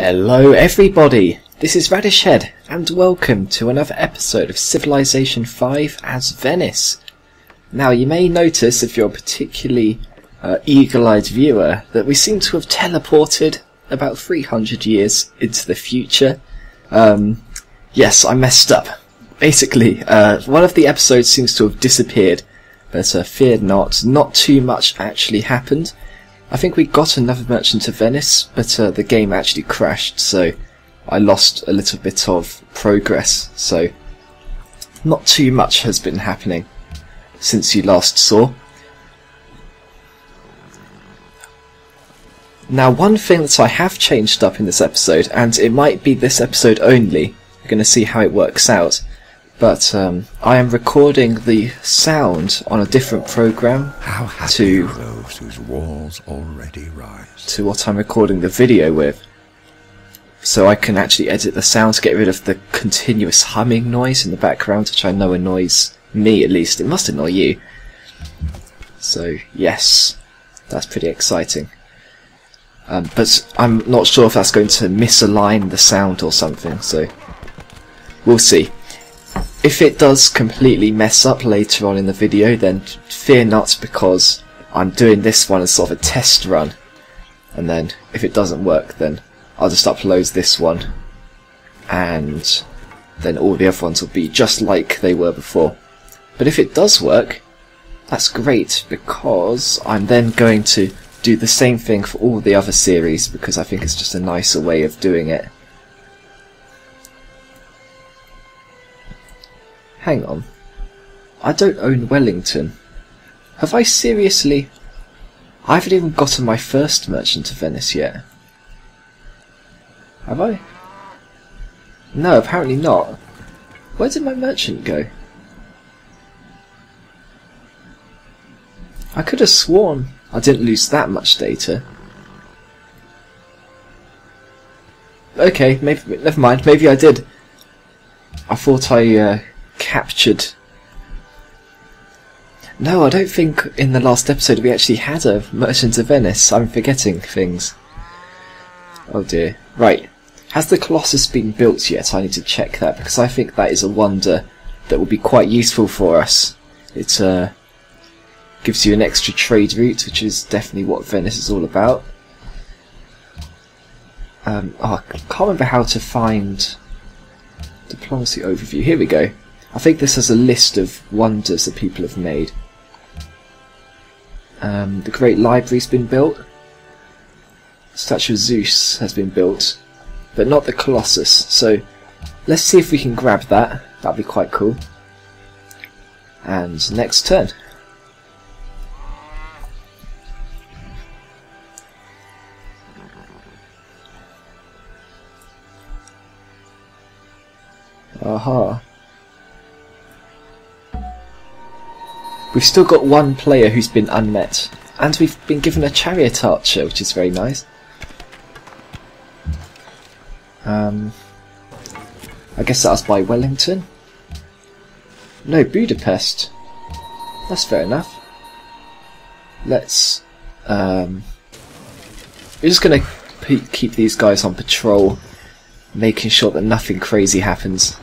Hello everybody, this is Radish Head, and welcome to another episode of Civilization 5 as Venice. Now you may notice, if you're a particularly eagle-eyed viewer, that we seem to have teleported about 300 years into the future. Yes, I messed up. Basically, one of the episodes seems to have disappeared, but fear not too much actually happened. I think we got another merchant of Venice, but the game actually crashed, so I lost a little bit of progress, so not too much has been happening since you last saw. Now, one thing that I have changed up in this episode, and it might be this episode only, we're going to see how it works out, but I am recording the sound on a different program to those whose walls already rise. To what I'm recording the video with. So I can actually edit the sound to get rid of the continuous humming noise in the background, which I know annoys me at least. It must annoy you. So yes, that's pretty exciting. But I'm not sure if that's going to misalign the sound or something, so we'll see. If it does completely mess up later on in the video, then fear not, because I'm doing this one as sort of a test run. And then, if it doesn't work, then I'll just upload this one. And then all the other ones will be just like they were before. But if it does work, that's great, because I'm then going to do the same thing for all the other series, because I think it's just a nicer way of doing it. Hang on. I don't own Wellington. Have I seriously... I haven't even gotten my first merchant of Venice yet. Have I? No, apparently not. Where did my merchant go? I could have sworn I didn't lose that much data. Okay, maybe, never mind, maybe I did. I thought I captured... No, I don't think in the last episode we actually had a merchant of Venice. I'm forgetting things. Oh dear. Right. Has the Colossus been built yet? I need to check that, because I think that is a wonder that will be quite useful for us. It gives you an extra trade route, which is definitely what Venice is all about. I can't remember how to find diplomacy overview. Here we go. I think this has a list of wonders that people have made. The Great Library's been built. The Statue of Zeus has been built, but not the Colossus. So let's see if we can grab that. That'd be quite cool. And next turn. Aha. We've still got one player who's been unmet, and we've been given a chariot archer, which is very nice. I guess that was by Wellington. No, Budapest. That's fair enough. Let's... we're just going to keep these guys on patrol, making sure that nothing crazy happens.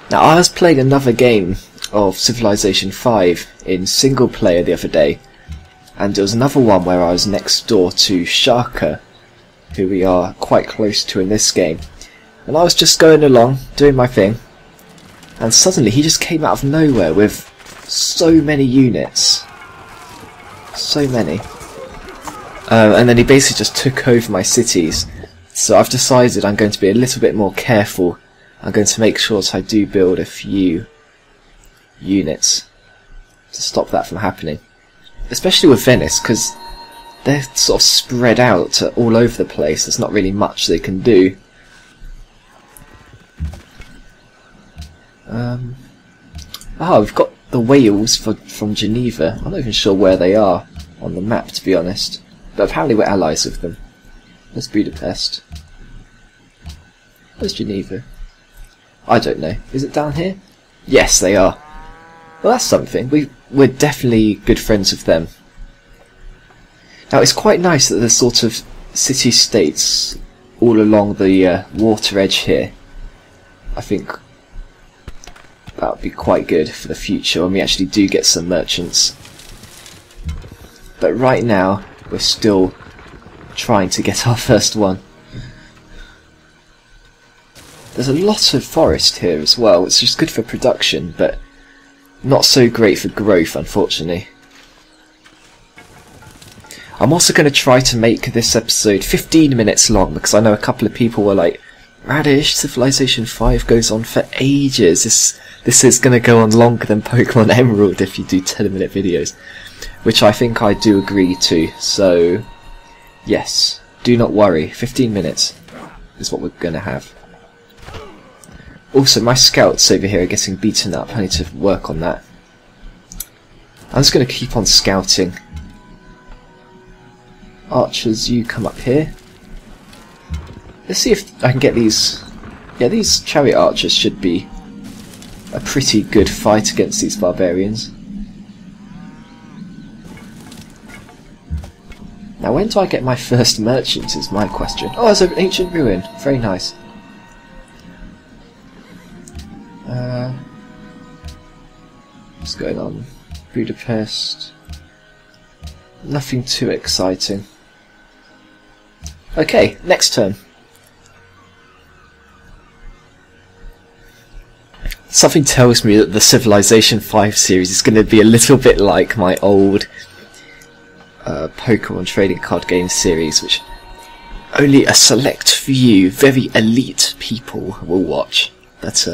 Now, I was playing another game of Civilization 5 in single player the other day, and there was another one where I was next door to Shaka, who we are quite close to in this game, and I was just going along doing my thing, and suddenly he just came out of nowhere with so many units, so many, and then he basically just took over my cities. So I've decided I'm going to be a little bit more careful. I'm going to make sure that I do build a few units to stop that from happening, especially with Venice, because they're sort of spread out all over the place. There's not really much they can do. We've got the whales from Geneva. I'm not even sure where they are on the map, to be honest, but apparently we're allies with them. There's Budapest. Where's Geneva? I don't know. Is it down here? Yes, they are. Well, that's something. We're definitely good friends with them. Now, it's quite nice that the sort of city-states all along the water edge here. I think that would be quite good for the future when we actually do get some merchants. But right now, we're still trying to get our first one. There's a lot of forest here as well, it's just good for production, but not so great for growth, unfortunately. I'm also going to try to make this episode 15 minutes long, because I know a couple of people were like, Radish, Civilization 5 goes on for ages. This is going to go on longer than Pokemon Emerald if you do 10-minute videos. Which I think I do agree to, so yes, do not worry, 15 minutes is what we're going to have. Also, my scouts over here are getting beaten up, I need to work on that. I'm just going to keep on scouting. Archers, you come up here. Let's see if I can get these... Yeah, these chariot archers should be a pretty good fight against these barbarians. Now, when do I get my first merchant is my question. Oh, there's an ancient ruin. Very nice. What's going on? Budapest. Nothing too exciting. Okay, next turn. Something tells me that the Civilization 5 series is going to be a little bit like my old Pokemon trading card game series, which only a select few very elite people will watch. But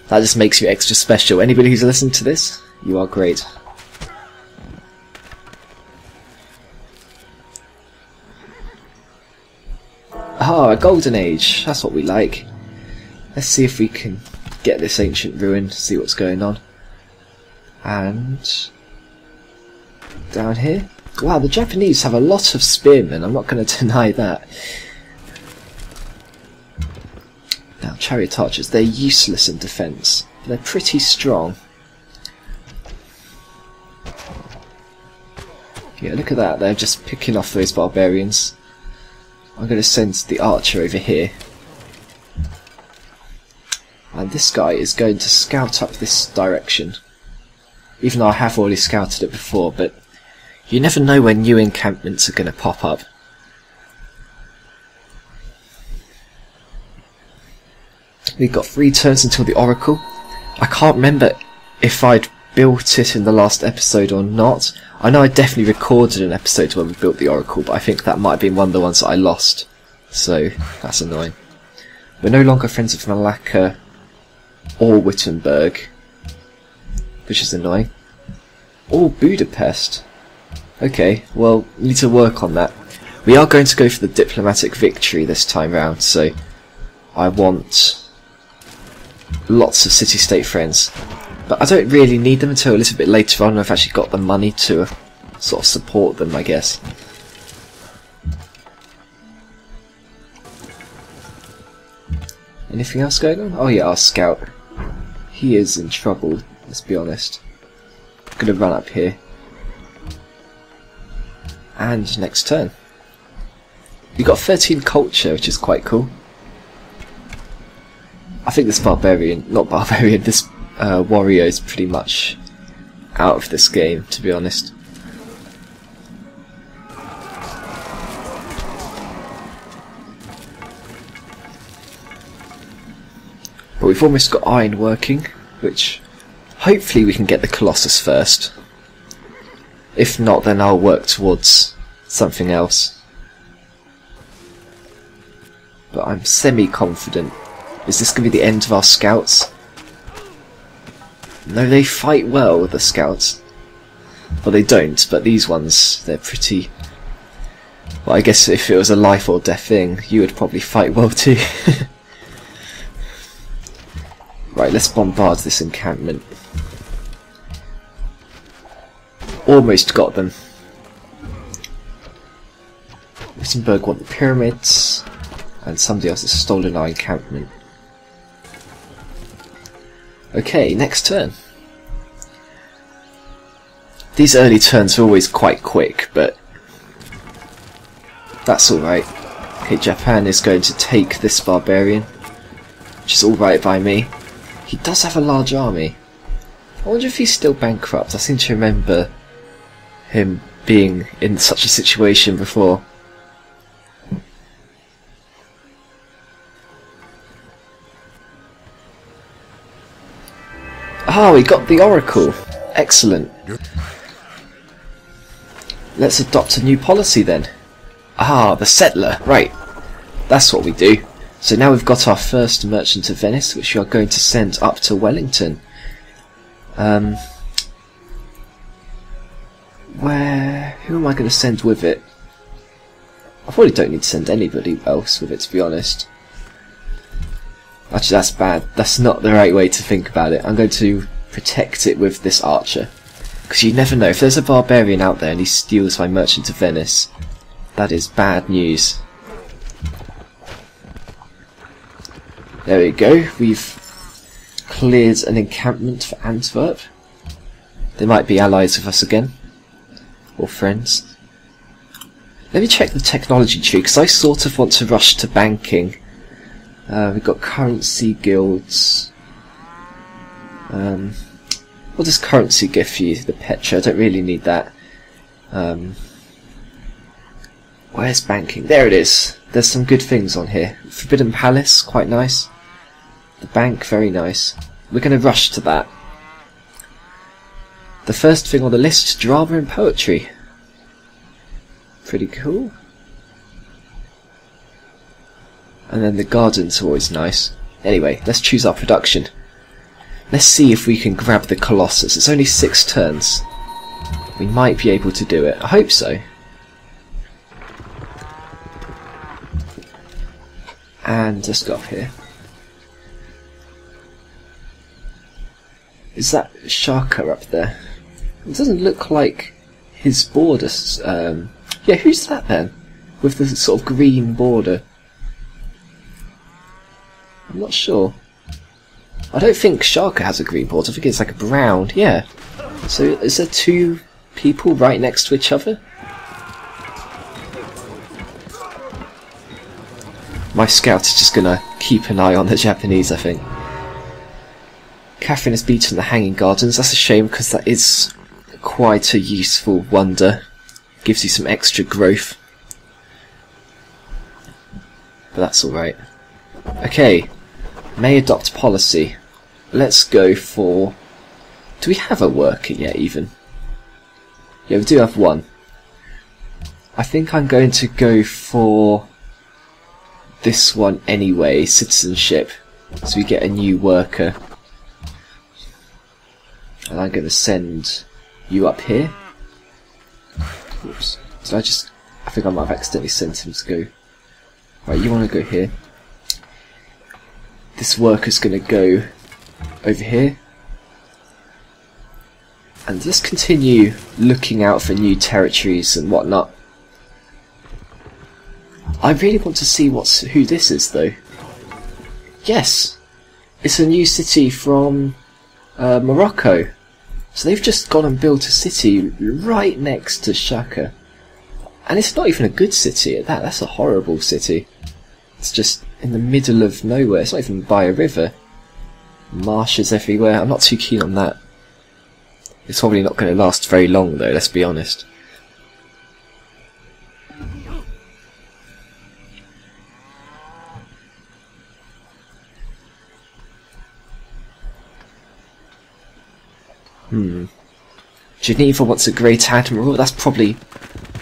that just makes you extra special. Anybody who's listened to this, you are great. Ah, a golden age. That's what we like. Let's see if we can get this ancient ruin, see what's going on. And down here. Wow, the Japanese have a lot of spearmen, I'm not going to deny that. Now, chariot archers, they're useless in defence. They're pretty strong. Yeah, look at that, they're just picking off those barbarians. I'm going to send the archer over here. And this guy is going to scout up this direction. Even though I have already scouted it before, but you never know when new encampments are going to pop up. We've got 3 turns until the Oracle. I can't remember if I'd built it in the last episode or not. I know I definitely recorded an episode where we built the Oracle, but I think that might have been one of the ones that I lost. So, that's annoying. We're no longer friends with Malacca or Wittenberg, which is annoying. Or Budapest. Okay, well, we need to work on that. We are going to go for the diplomatic victory this time round, so I want lots of city-state friends. But I don't really need them until a little bit later on. I've actually got the money to sort of support them, I guess. Anything else going on? Oh yeah, our scout. He is in trouble, let's be honest. I'm going to run up here. And next turn. We got 13 culture, which is quite cool. I think this this warrior is pretty much out of this game, to be honest. But we've almost got iron working, which hopefully we can get the Colossus first. If not, then I'll work towards something else. But I'm semi-confident. Is this going to be the end of our scouts? No, they fight well with the scouts. Well, they don't, but these ones, they're pretty... Well, I guess if it was a life or death thing, you would probably fight well too. Right, let's bombard this encampment. Almost got them. Wittenberg want the pyramids, and somebody else has stolen our encampment. Okay, next turn. These early turns are always quite quick, but that's alright. Okay, Japan is going to take this barbarian, which is alright by me. He does have a large army. I wonder if he's still bankrupt. I seem to remember him being in such a situation before. Ah, we got the Oracle. Excellent. Let's adopt a new policy then. Ah, the settler. Right. That's what we do. So now we've got our first merchant of Venice, which we are going to send up to Wellington. Who am I going to send with it? I probably don't need to send anybody else with it, to be honest. Actually, that's bad. That's not the right way to think about it. I'm going to protect it with this archer. Because you never know. If there's a barbarian out there and he steals my merchant of Venice, that is bad news. There we go. We've cleared an encampment for Antwerp. They might be allies with us again. Or friends. Let me check the technology tree, because I sort of want to rush to banking. We've got currency guilds. What does currency give you? The Petra. I don't really need that. Where's banking? There it is. There's some good things on here. Forbidden Palace, quite nice. The bank, very nice. We're going to rush to that. The first thing on the list, drama and poetry. Pretty cool. And then the gardens are always nice. Anyway, let's choose our production. Let's see if we can grab the Colossus. It's only 6 turns. We might be able to do it. I hope so. And let's go up here. Is that Shaka up there? It doesn't look like his border. Yeah, who's that then? With the sort of green border. I'm not sure. I don't think Shaka has a green border. I think it's like a brown. Yeah. So is there 2 people right next to each other? My scout is just gonna keep an eye on the Japanese, I think. Catherine has beaten the Hanging Gardens. That's a shame, because that is quite a useful wonder. Gives you some extra growth. But that's alright. Okay. May adopt policy. Let's go for... Do we have a worker yet, even? Yeah, we do have one. I think I'm going to go for this one anyway, citizenship. So we get a new worker. And I'm going to send you up here. Oops. Did I just... I think I might have accidentally sent him to go... Right, you want to go here. This worker's going to go over here. And let's continue looking out for new territories and whatnot. I really want to see who this is, though. Yes! It's a new city from Morocco. So they've just gone and built a city right next to Shaka. And it's not even a good city at that. That's a horrible city. It's just in the middle of nowhere. It's not even by a river. Marshes everywhere. I'm not too keen on that. It's probably not going to last very long, though, let's be honest. Geneva wants a Great Admiral. That's probably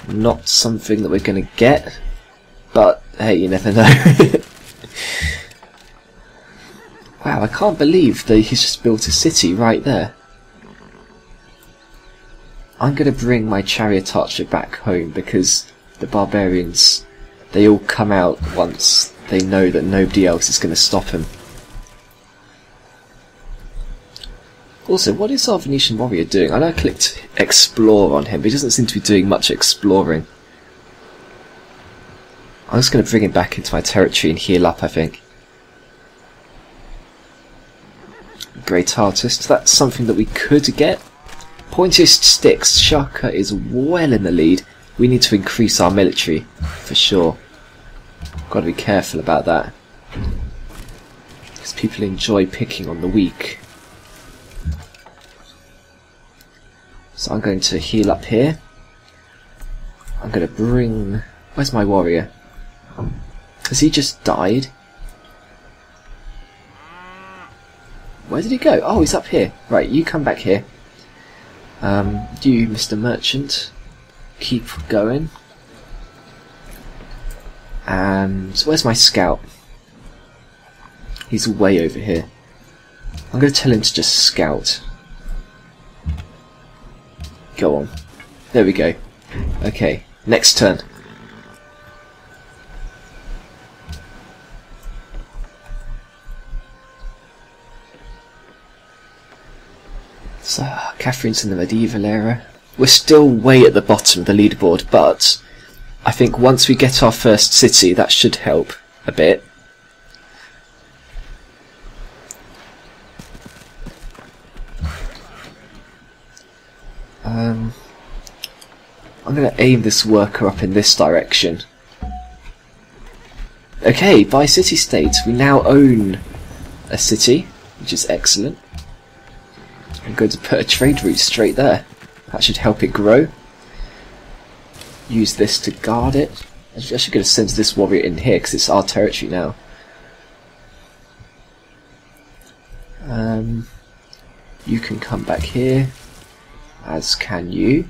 not something that we're going to get. But, hey, you never know. Wow, I can't believe that he's just built a city right there. I'm going to bring my chariot archer back home because the barbarians, they all come out once they know that nobody else is going to stop him. Also, what is our Venetian warrior doing? I know I clicked explore on him, but he doesn't seem to be doing much exploring. I'm just going to bring him back into my territory and heal up, I think. Great artist, that's something that we could get. Pointist sticks, Shaka is well in the lead. We need to increase our military, for sure. Got to be careful about that, because people enjoy picking on the weak. So I'm going to heal up here. I'm going to bring... Where's my warrior? Has he just died? Where did he go? Oh, he's up here. Right, you come back here. You, Mr. Merchant, keep going. And where's my scout? He's way over here. I'm going to tell him to just scout. Go on. There we go. Okay, next turn. So, Catherine's in the medieval era. We're still way at the bottom of the leaderboard, but I think once we get our first city, that should help a bit. I'm going to aim this worker up in this direction. Okay, by city-state, we now own a city, which is excellent. I'm going to put a trade route straight there. That should help it grow. Use this to guard it. I'm actually going to send this warrior in here because it's our territory now. You can come back here, as can you.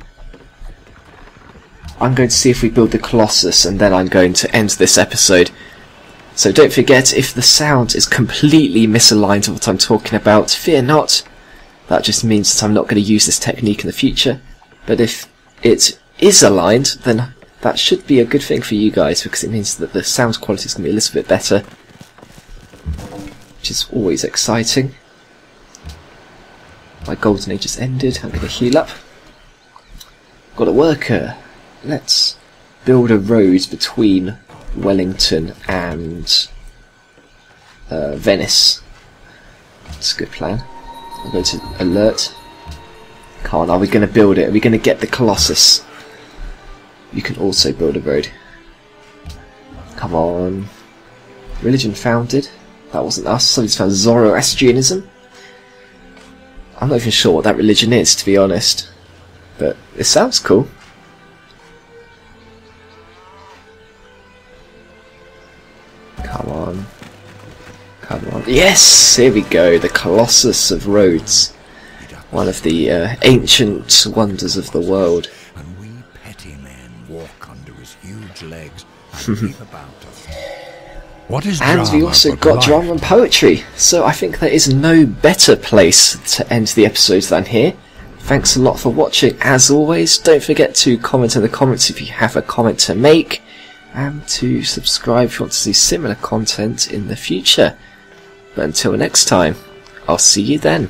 I'm going to see if we build the Colossus, and then I'm going to end this episode. So don't forget, if the sound is completely misaligned to what I'm talking about, fear not. That just means that I'm not going to use this technique in the future. But if it is aligned, then that should be a good thing for you guys, because it means that the sound quality is going to be a little bit better, which is always exciting. My golden age has ended. I'm going to heal up. Got a worker. Let's build a road between Wellington and Venice. That's a good plan. I'm going to alert. Come on, are we going to build it? Are we going to get the Colossus? You can also build a road. Come on. Religion founded. That wasn't us. Somebody's found Zoroastrianism. I'm not even sure what that religion is, to be honest. But it sounds cool. Come on. Come on. Yes! Here we go. The Colossus of Rhodes. One of the ancient wonders of the world. And we petty men walk under his huge legs and peep about us. What is and we also got drama and poetry. So I think there is no better place to end the episodes than here. Thanks a lot for watching. As always, don't forget to comment in the comments if you have a comment to make, and to subscribe if you want to see similar content in the future. But until next time, I'll see you then.